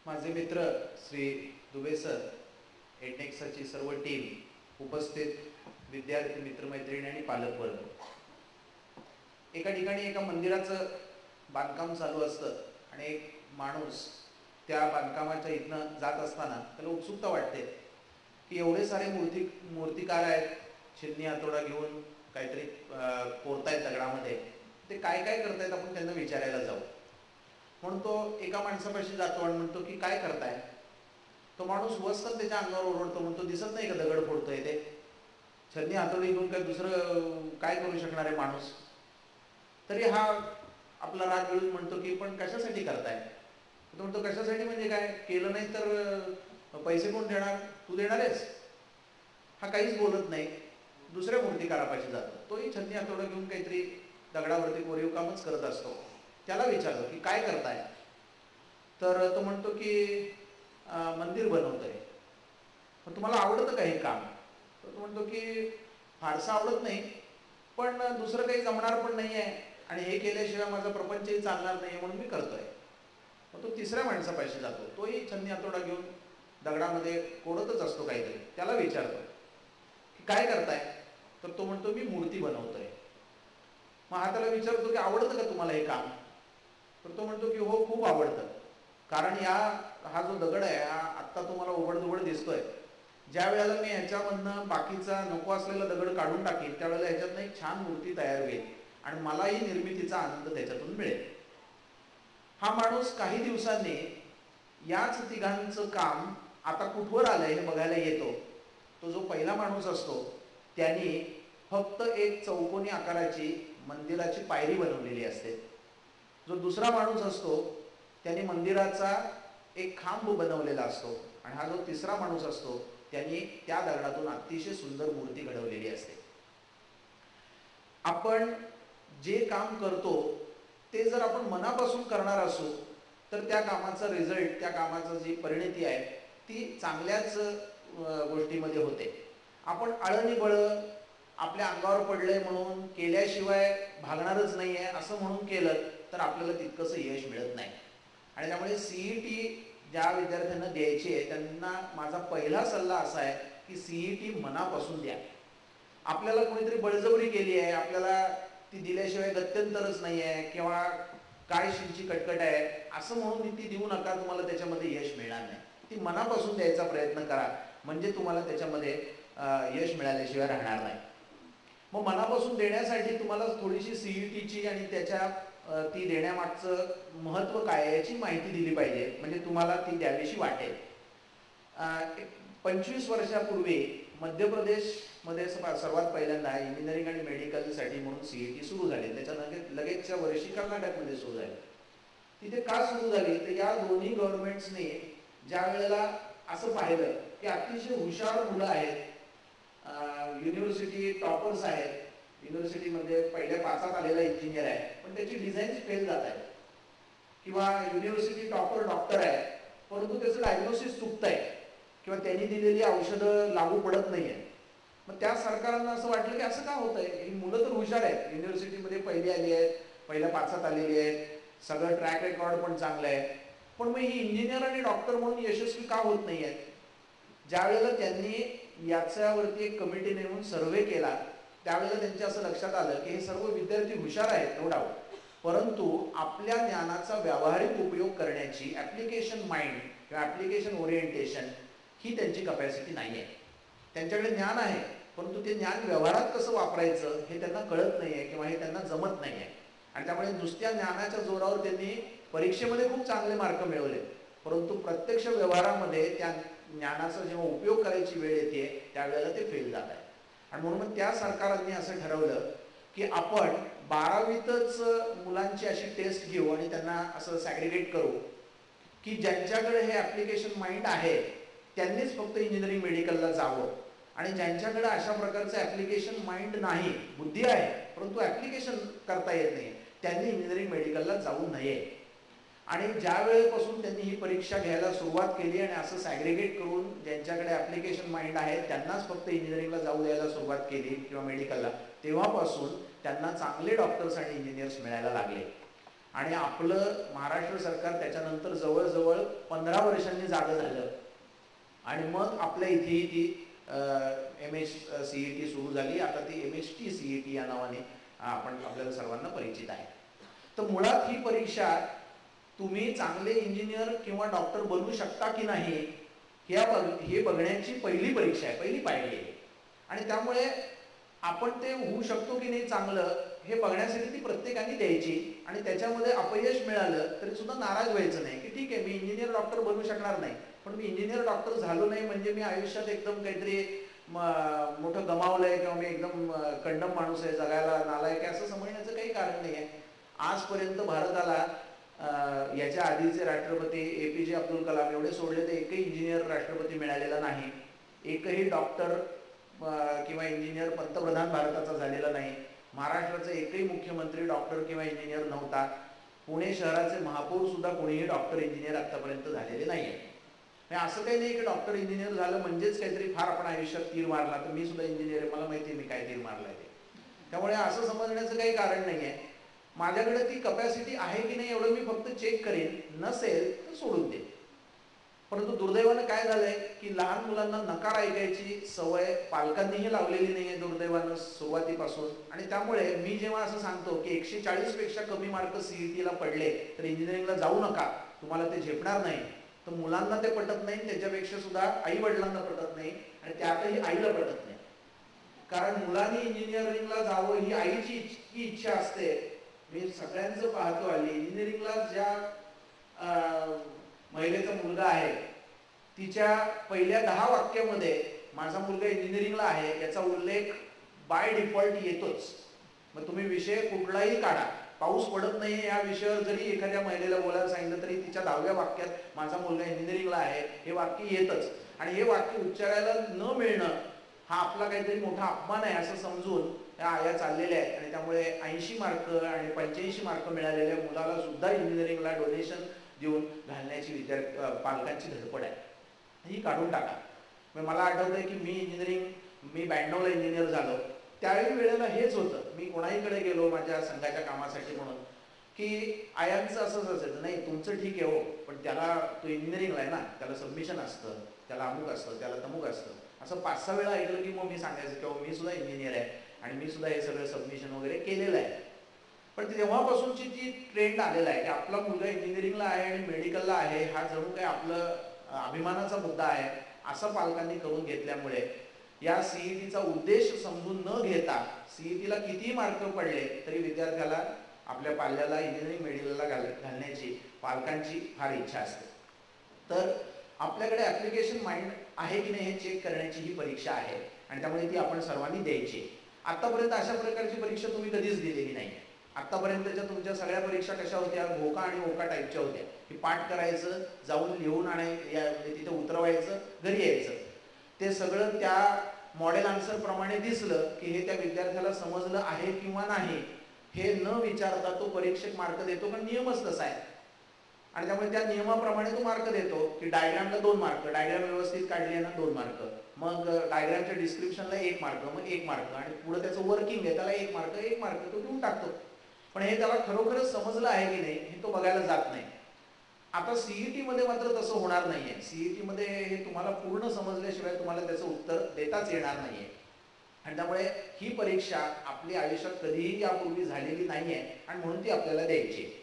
माझे मित्र श्री दुबे सर, एडनेक्सची सर्व टीम, उपस्थित विद्यार्थी मित्रमैत्रिणी आणि पालकवर्ग, एका ठिकाणी एका मंदिराचं बांधकाम चालू असतं आणि एक माणूस त्या बांधकामाच्या इथनं जात असताना त्याला उत्सुकता वाटते की एवढे सारे मूर्तिकार आहेत, छिन्नी हातोडा घेऊन काहीतरी कोरतायत दगडामध्ये, ते काय काय करतायत, आपण त्यांना विचारायला जाऊ. म्हणून तो एका माणसापाशी जातो आणि म्हणतो की काय करताय. तो माणूस वस्कन त्याच्या अंगावर ओरडतो, म्हणतो दिसत नाही का दगड फोडतोय ते, छन्नी हातोडी घेऊन काय दुसरं काय करू शकणार आहे माणूस. तरी हा आपला राग मिळून म्हणतो की पण कशासाठी करताय. तो म्हणतो कशासाठी म्हणजे काय, केलं नाही तर पैसे कोण देणार, तू देणार आहेस. हा काहीच बोलत नाही, दुसऱ्या मूर्तिकारापाशी जातो. तोही छन्नी हातोडा घेऊन काहीतरी दगडावरती कोरीव कामच करत असतो. त्याला विचारतो की काय करताय. तर तो म्हणतो की मंदिर बनवतोय. पण तुम्हाला आवडतं का हे काम. तर तो म्हणतो की फारसं आवडत नाही, पण दुसरं काही जमणार पण नाही आहे आणि हे केल्याशिवाय माझा प्रपंचही चालणार नाही, म्हणून मी करतोय. मग तो तिसऱ्या माणसापाशी जातो. तोही छन्नी हातोडा घेऊन दगडामध्ये कोरतच असतो काहीतरी. त्याला विचारतो की काय करताय. तर तो म्हणतो मी मूर्ती बनवतोय. मग हा त्याला विचारतो की आवडतं का तुम्हाला हे काम. तर तो म्हणतो की हो, खूप आवडतं. कारण हा जो दगड आहे, हा आत्ता तुम्हाला उबडधुबड दिसतोय. ज्या वेळेला मी ह्याच्यामधनं बाकीचा नको असलेला दगड काढून टाकीन, त्यावेळेला ह्याच्यातनं एक छान मूर्ती तयार होईल आणि मलाही निर्मितीचा आनंद त्याच्यातून मिळेल. हा माणूस काही दिवसांनी याच तिघांचं काम आता कुठवर आलंय हे बघायला येतो. तो जो पहिला माणूस असतो त्यांनी फक्त एक चौकोनी आकाराची मंदिराची पायरी बनवलेली असते. जो दुसरा माणूस असतो त्यांनी मंदिराचा एक खांब बनवलेला असतो आणि हा जो तिसरा माणूस असतो त्यांनी त्या दगडातून अतिशय सुंदर मूर्ती घडवलेली असते. आपण जे काम करतो ते जर आपण मनापासून करणार असू तर त्या कामाचा रिझल्ट, त्या कामाचं जी परिणती आहे ती चांगल्याच गोष्टीमध्ये होते. आपण आळणीबळ आपल्या अंगावर पडलंय म्हणून केल्याशिवाय भागणारच नाही आहे असं म्हणून केलं तर आपल्याला तितकंसं यश मिळत नाही. आणि त्यामुळे CET ज्या विद्यार्थ्यांना द्यायची आहे त्यांना माझा पहिला सल्ला असा आहे की CET मनापासून द्या. आपल्याला कोणीतरी बळजबरी केली आहे, आपल्याला ती दिल्याशिवाय गत्यंतरच नाही आहे किंवा काय शिंची कटकट आहे असं म्हणून ती देऊ नका. तुम्हाला त्याच्यामध्ये यश मिळणार नाही. ती मनापासून द्यायचा प्रयत्न करा, म्हणजे तुम्हाला त्याच्यामध्ये यश मिळाल्याशिवाय राहणार नाही. मग मनापासून देण्यासाठी तुम्हाला थोडीशी CETची आणि त्याच्या ती देण्यामागचं महत्त्व काय आहे याची माहिती दिली पाहिजे, म्हणजे तुम्हाला ती द्यावीशी वाटेल. 25 वर्षापूर्वी मध्य प्रदेशमध्ये सर्वात पहिल्यांदा इंजिनिअरिंग आणि मेडिकलसाठी म्हणून CET सुरू झाली. त्याच्या लगेचच्या वर्षी कर्नाटकमध्ये सुरू झाली. तिथे का सुरू झाली तर या दोन्ही गव्हर्नमेंट्सने ज्या वेळेला असं पाहिलं की अतिशय हुशार मुलं आहेत, युनिव्हर्सिटी टॉपर्स आहेत, युनिव्हर्सिटीमध्ये पहिल्या 5 आलेला इंजिनियर आहे पण त्याची डिझाईन फेल जात आहे, किंवा युनिव्हर्सिटी टॉपर डॉक्टर आहे परंतु त्याचं डायग्नोसिस चुकत आहे किंवा त्यांनी दिलेली औषधं लागू पडत नाही आहे. मग त्या सरकारांना असं वाटलं की असं का होत आहे, ही मुलं तर हुशार आहेत, युनिव्हर्सिटीमध्ये पहिली आली आहेत, पहिल्या 5 आलेली आहेत, सगळं ट्रॅक रेकॉर्ड पण चांगलं आहे, पण मग ही इंजिनियर आणि डॉक्टर म्हणून यशस्वी का होत नाही आहेत. ज्या वेळेला त्यांनी याच्यावरती एक कमिटी नेमून सर्व्हे केला त्यावेळेला त्यांच्या असं लक्षात आलं की हे सर्व विद्यार्थी हुशार आहेत नो डाऊट, परंतु आपल्या ज्ञानाचा व्यावहारिक उपयोग करण्याची ॲप्लिकेशन माइंड किंवा ॲप्लिकेशन ओरिएंटेशन ही त्यांची कपॅसिटी नाही आहे. त्यांच्याकडे ज्ञान आहे परंतु ते ज्ञान व्यवहारात कसं वापरायचं हे त्यांना कळत नाही आहे किंवा हे त्यांना जमत नाही आहे. आणि त्यामुळे नुसत्या ज्ञानाच्या जोरावर त्यांनी परीक्षेमध्ये खूप चांगले मार्क मिळवले परंतु प्रत्यक्ष व्यवहारामध्ये त्या ज्ञानाचा जेव्हा उपयोग करायची वेळ येते त्यावेळेला ते फेल जात आहे. आणि म्हणून मग त्या सरकारांनी असं ठरवलं की आपण 12वीतच मुलांची अशी टेस्ट घेऊ आणि त्यांना असं सॅग्रिगेट करू की ज्यांच्याकडे हे ॲप्लिकेशन माइंड आहे त्यांनीच फक्त इंजिनिअरिंग मेडिकलला जावं आणि ज्यांच्याकडे अशा प्रकारचं ॲप्लिकेशन माइंड नाही, बुद्धी आहे परंतु ॲप्लिकेशन करता येत नाही, त्यांनी इंजिनिअरिंग मेडिकलला जाऊ नये. आणि ज्या वेळेपासून त्यांनी ही परीक्षा घ्यायला सुरुवात केली आणि असं सॅग्रिगेट करून ज्यांच्याकडे ॲप्लिकेशन माइंड आहे त्यांनाच फक्त इंजिनिअरिंगला जाऊ द्यायला सुरुवात केली किंवा मेडिकलला, तेव्हापासून त्यांना चांगले डॉक्टर्स आणि इंजिनियर्स मिळायला लागले. आणि आपलं महाराष्ट्र सरकार त्याच्यानंतर जवळजवळ 15 वर्षांनी जागं झालं आणि मग आपल्या इथेही ती MHCET सुरू झाली. आता ती MHT CET या नावाने आपण आपल्याला सर्वांना परिचित आहे. तर मुळात ही परीक्षा तुम्ही चांगले इंजिनियर किंवा डॉक्टर बनू शकता की नाही हे बघण्याची पहिली परीक्षा आहे, पहिली पायरी आहे. आणि त्यामुळे आपण ते होऊ शकतो की नाही चांगलं हे बघण्यासाठी ती प्रत्येकाने द्यायची. आणि त्याच्यामध्ये अपयश मिळालं तरी सुद्धा नाराज व्हायचं नाही की ठीक आहे, मी इंजिनियर डॉक्टर बनू शकणार नाही, पण मी इंजिनियर डॉक्टर झालो नाही म्हणजे मी आयुष्यात एकदम काहीतरी मोठं गमावलंय किंवा मी एकदम कंडम माणूस आहे, जगायला नालायक आहे असं समजण्याचं काही कारण नाही आहे. आजपर्यंत भारताला याच्या आधीचे राष्ट्रपती APJ अब्दुल कलाम एवढे सोडले तर एकही इंजिनियर राष्ट्रपती मिळालेला नाही, एकही डॉक्टर किंवा इंजिनियर पंतप्रधान भारताचा झालेला नाही, महाराष्ट्राचा एकही मुख्यमंत्री डॉक्टर किंवा इंजिनियर नव्हता, पुणे शहराचे महापौर सुद्धा कोणीही डॉक्टर इंजिनियर आतापर्यंत झालेले नाही आहे. असं काही नाही की डॉक्टर इंजिनियर झालं म्हणजेच काहीतरी फार आपण आयुष्यात तीर मारला, तर मी सुद्धा इंजिनियर आहे, मला माहिती आहे मी काय तीर मारलाय ते. त्यामुळे असं समजण्याचं काही कारण नाही आहे. माझ्याकडे ती कपॅसिटी आहे की नाही एवढं मी फक्त चेक करेन, नसेल तर सोडून दे. परंतु दुर्दैवानं काय झालंय की लहान मुलांना नकार ऐकायची सवय पालकांनीही लावलेली नाहीये दुर्दैवानं सुरुवातीपासून. आणि त्यामुळे मी जेव्हा असं सांगतो की 140 पेक्षा कमी मार्क CETला पडले तर इंजिनिअरिंगला जाऊ नका, तुम्हाला ते झेपणार नाही, तर मुलांना ते पटत नाही, त्याच्यापेक्षा सुद्धा आई वडिलांना पटत नाही आणि त्यातही आईला पटत नाही. कारण मुलांनी इंजिनिअरिंगला जावं ही आईची इतकी इच्छा असते. मी सगळ्यांचं पाहतो आली इंजिनिअरिंगला ज्या महिलेचा मुलगा आहे तिच्या पहिल्या 10 वाक्यामध्ये माझा मुलगा इंजिनिअरिंगला आहे याचा उल्लेख बाय डिफॉल्ट येतोच. मग तुम्ही विषय कुठलाही काढा, पाऊस पडत नाही या विषयावर जरी एखाद्या महिलेला बोलायला सांगितलं तरी तिच्या 10व्या वाक्यात माझा मुलगा इंजिनिअरिंगला आहे हे वाक्य येतच. आणि हे वाक्य उच्चारायला न मिळणं हा आपला काहीतरी मोठा अपमान आहे असं समजून त्या आया चाललेल्या आहेत. आणि त्यामुळे 80 मार्क आणि 85 मार्क मिळालेल्या मुलाला सुद्धा इंजिनिअरिंगला डोनेशन देऊन घालण्याची पालकांची धडपड आहे, ही काढून टाका. मला आठवतंय की मी 92ला इंजिनियर झालो, त्यावेळी वेळेला हेच होतं. मी कोणाहीकडे गेलो माझ्या संघाच्या कामासाठी म्हणून की आयांचं असंच असायचं, नाही तुमचं ठीक आहे हो, पण त्याला तो इंजिनिअरिंगला आहे ना, त्याला सबमिशन असतं, त्याला अमुक असतं, त्याला तमुक असतं. असं 5-6 वेळा ऐकलं की मग मी सांगायचं की मी सुद्धा इंजिनियर आहे आणि मी सुद्धा हे सगळं सबमिशन वगैरे केलेलं आहे. पण तेव्हापासूनची ती ट्रेंड आलेला आहे की आपला मुलगा इंजिनिअरिंगला आहे आणि मेडिकलला आहे हा जणू काही आपलं अभिमानाचा मुद्दा आहे असं पालकांनी करून घेतल्यामुळे या CETचा उद्देश समजून न घेता CETला कितीही मार्क पडले तरी विद्यार्थ्याला आपल्या पाल्याला इंजिनिअरिंग मेडिकलला घालण्याची पालकांची फार इच्छा असते. तर आपल्याकडे ॲप्लिकेशन माइंड आहे की नाही हे चेक करण्याची ही परीक्षा आहे आणि त्यामुळे ती आपण सर्वांनी द्यायची. आतापर्यंत अशा प्रकारची परीक्षा तुम्ही कधीच दिलेली नाही. आतापर्यंतच्या तुमच्या सगळ्या परीक्षा कशा होत्या, घोका आणि ओका टाईपच्या होत्या की पाठ करायचं, जाऊन लिहून म्हणजे तिथे उतरवायचं, घरी यायचं. ते सगळं त्या मॉडेल आन्सर प्रमाणे दिसलं की हे त्या विद्यार्थ्याला समजलं आहे किंवा नाही हे न विचारता तो परीक्षक मार्क देतो, कारण नियमच तसा आहे. आणि त्यामुळे त्या नियमाप्रमाणे तो मार्क देतो की डायग्रामला 2 मार्क, डायग्राम व्यवस्थित काढली आहे ना 2 मार्क, मग डायग्रामच्या डिस्क्रिप्शनला 1 मार्क, मग 1 मार्क, आणि पुढे त्याचं वर्किंग आहे त्याला 1 मार्क 1 मार्क तो देऊन टाकतो. पण हे त्याला खरोखरच समजलं आहे की नाही हे तो बघायला जात नाही. आता CETमध्ये मात्र तसं होणार नाहीये. CETमध्ये हे तुम्हाला पूर्ण समजल्याशिवाय तुम्हाला त्याचं उत्तर देताच येणार नाहीये. आणि त्यामुळे ही परीक्षा आपली आयुष्यात कधीही यापूर्वी झालेली नाहीये आणि म्हणून ती आपल्याला द्यायची.